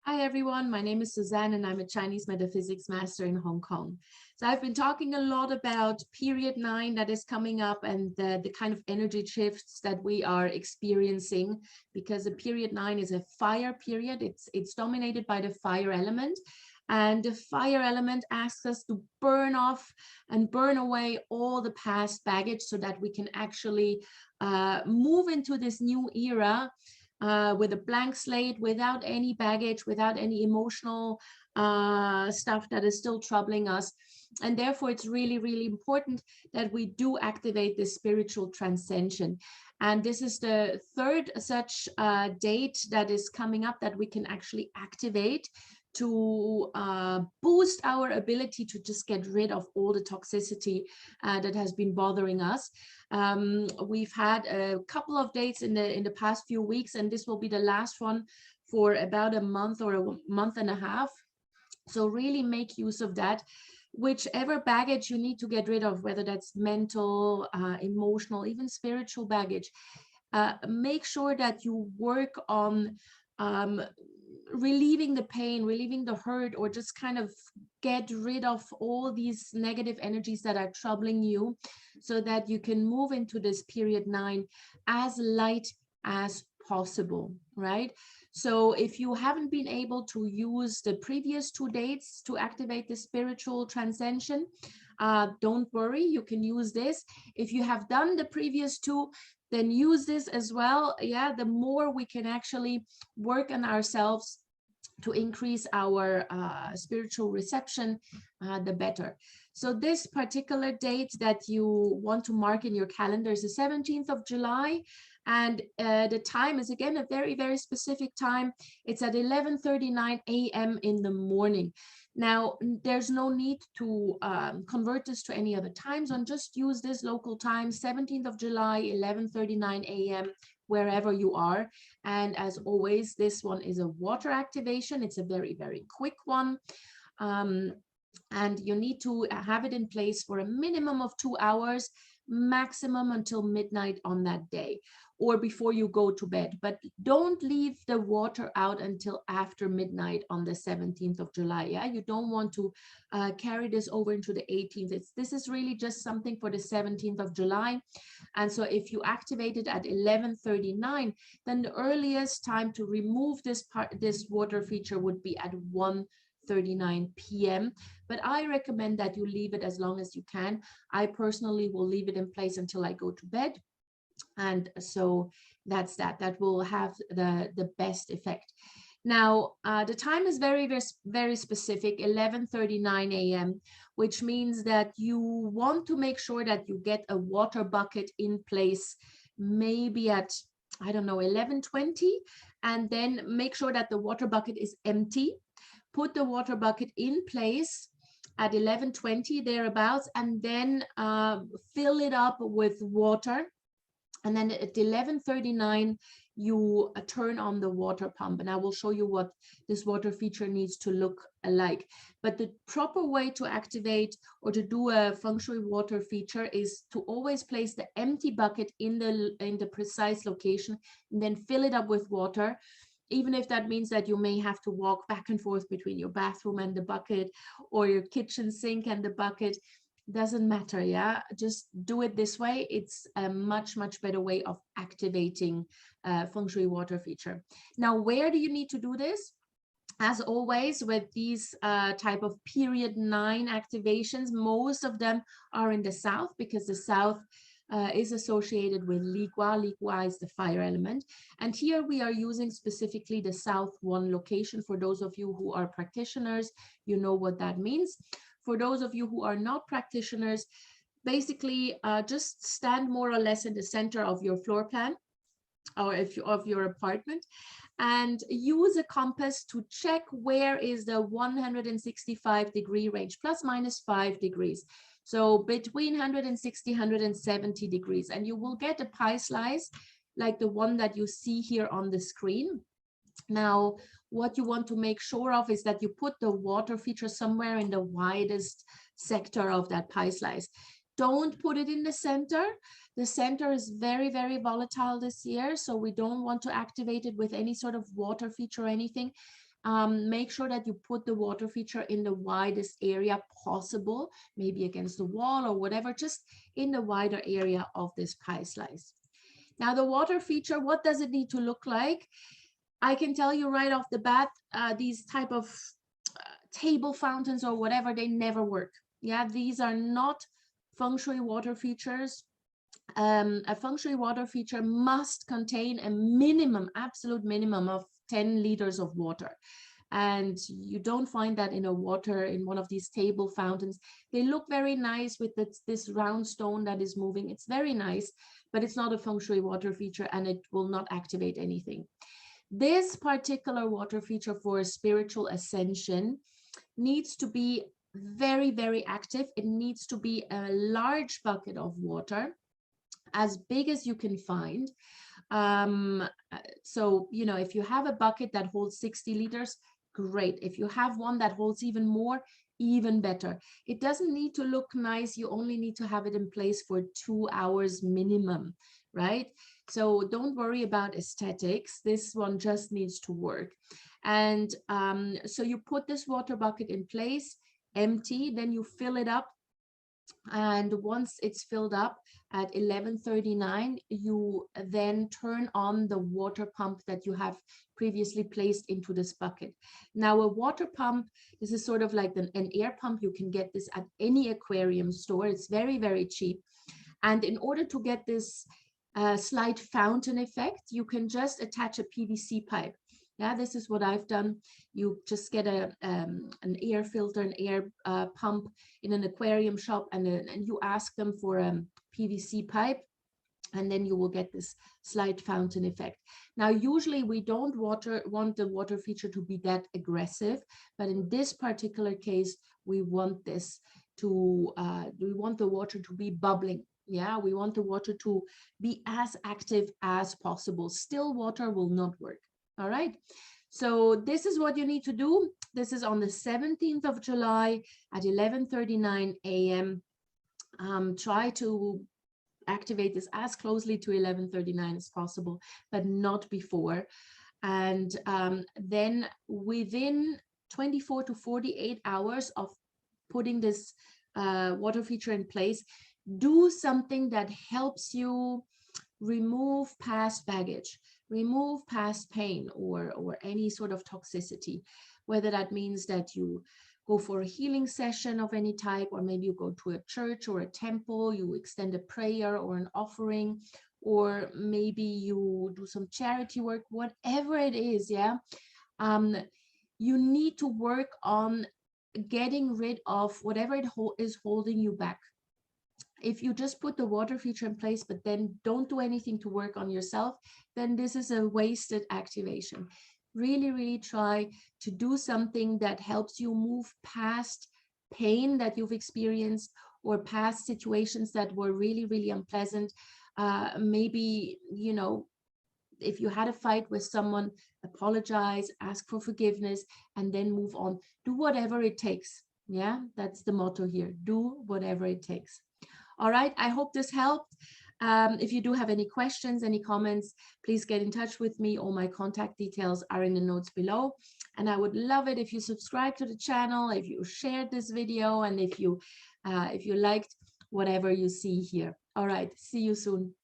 Hi everyone, my name is Suzanne and I'm a Chinese metaphysics master in Hong Kong. So I've been talking a lot about period 9 that is coming up and the kind of energy shifts that we are experiencing, because the period 9 is a fire period. It's dominated by the fire element, and the fire element asks us to burn off and burn away all the past baggage so that we can actually move into this new era with a blank slate, without any baggage, without any emotional stuff that is still troubling us. And therefore, it's really, really important that we do activate this spiritual transcension. And this is the third such date that is coming up that we can actually activate to boost our ability to just get rid of all the toxicity that has been bothering us. We've had a couple of dates in the past few weeks, and this will be the last one for about a month or a month and a half. So really make use of that. Whichever baggage you need to get rid of, whether that's mental, emotional, even spiritual baggage, make sure that you work on relieving the pain, relieving the hurt, or just kind of get rid of all these negative energies that are troubling you, so that you can move into this period 9 as light as possible, right? So if you haven't been able to use the previous 2 dates to activate the spiritual transcension, don't worry, you can use this. If you have done the previous 2, then use this as well. Yeah, the more we can actually work on ourselves to increase our spiritual reception, the better. So this particular date that you want to mark in your calendar is the 17th of July. And the time is, again, a very, very specific time. It's at 11:39 a.m. in the morning. Now, there's no need to convert this to any other time zone. Just use this local time, 17th of July, 11:39 a.m., wherever you are. And as always, this one is a water activation. It's a very, very quick one. And you need to have it in place for a minimum of 2 hours, maximum until midnight on that day, or before you go to bed. But don't leave the water out until after midnight on the 17th of July. Yeah, you don't want to carry this over into the 18th. This is really just something for the 17th of July. And so if you activate it at 11:39, then the earliest time to remove this water feature would be at 1:39 p.m. But I recommend that you leave it as long as you can. I personally will leave it in place until I go to bed. And so that's that will have the best effect. Now, the time is very, very, very specific, 11:39 a.m., which means that you want to make sure that you get a water bucket in place, maybe at, I don't know, 11:20, and then make sure that the water bucket is empty. Put the water bucket in place at 11:20 thereabouts, and then fill it up with water. And then at 11:39, you turn on the water pump, and I will show you what this water feature needs to look like. But the proper way to activate or to do a Feng Shui water feature is to always place the empty bucket in the precise location, and then fill it up with water. Even if that means that you may have to walk back and forth between your bathroom and the bucket, or your kitchen sink and the bucket, doesn't matter. Yeah, just do it this way. It's a much, much better way of activating Feng Shui water feature. Now, where do you need to do this? As always, with these type of period 9 activations, most of them are in the south, because the south is associated with Li Gua. Li Gua is the fire element. And here we are using specifically the South 1 location. For those of you who are practitioners, you know what that means. For those of you who are not practitioners, basically just stand more or less in the center of your floor plan, or of your apartment, and use a compass to check where is the 165-degree range, plus minus 5 degrees. So between 160, 170 degrees, and you will get a pie slice like the one that you see here on the screen. Now, what you want to make sure of is that you put the water feature somewhere in the widest sector of that pie slice. Don't put it in the center. The center is very, very volatile this year, so we don't want to activate it with any sort of water feature or anything. make sure that you put the water feature in the widest area possible, maybe against the wall or whatever, just in the wider area of this pie slice. Now the water feature, what does it need to look like? I can tell you right off the bat, these type of table fountains or whatever, they never work. Yeah, these are not Feng Shui water features. A Feng Shui water feature must contain a minimum, absolute minimum of 10 liters of water. And you don't find that in one of these table fountains. They look very nice with this round stone that is moving. It's very nice, but it's not a Feng Shui water feature and it will not activate anything. This particular water feature for spiritual ascension needs to be very, very active. It needs to be a large bucket of water, as big as you can find. So, you know, if you have a bucket that holds 60 liters, great. If you have one that holds even more, even better. It doesn't need to look nice. You only need to have it in place for 2 hours minimum, right? So don't worry about aesthetics. This one just needs to work. And so you put this water bucket in place, empty, then you fill it up. And once it's filled up at 11:39, you then turn on the water pump that you have previously placed into this bucket. Now, a water pump, this is sort of like an air pump. You can get this at any aquarium store. It's very, very cheap. And in order to get this slight fountain effect, you can just attach a PVC pipe. Yeah, this is what I've done. You just get an air filter, an air pump in an aquarium shop, and you ask them for a PVC pipe, and then you will get this slight fountain effect. Now, usually we don't want the water feature to be that aggressive, but in this particular case, we want this to, we want the water to be bubbling. Yeah, we want the water to be as active as possible. Still water will not work. All right, so this is what you need to do. This is on the 17th of July at 11:39 a.m. Try to activate this as closely to 11:39 as possible, but not before. And then within 24 to 48 hours of putting this water feature in place, do something that helps you remove past baggage, remove past pain or any sort of toxicity, whether that means that you go for a healing session of any type, or maybe you go to a church or a temple, you extend a prayer or an offering, or maybe you do some charity work, whatever it is. Yeah, you need to work on getting rid of whatever is holding you back. If you just put the water feature in place, but then don't do anything to work on yourself, then this is a wasted activation. Really, really try to do something that helps you move past pain that you've experienced or past situations that were really, really unpleasant. Maybe, you know, if you had a fight with someone, apologize, ask for forgiveness, and then move on. Do whatever it takes. Yeah, that's the motto here. Do whatever it takes. All right, I hope this helped. If you do have any questions, any comments, please get in touch with me. All my contact details are in the notes below. And I would love it if you subscribe to the channel, if you shared this video, and if you liked whatever you see here. All right, see you soon.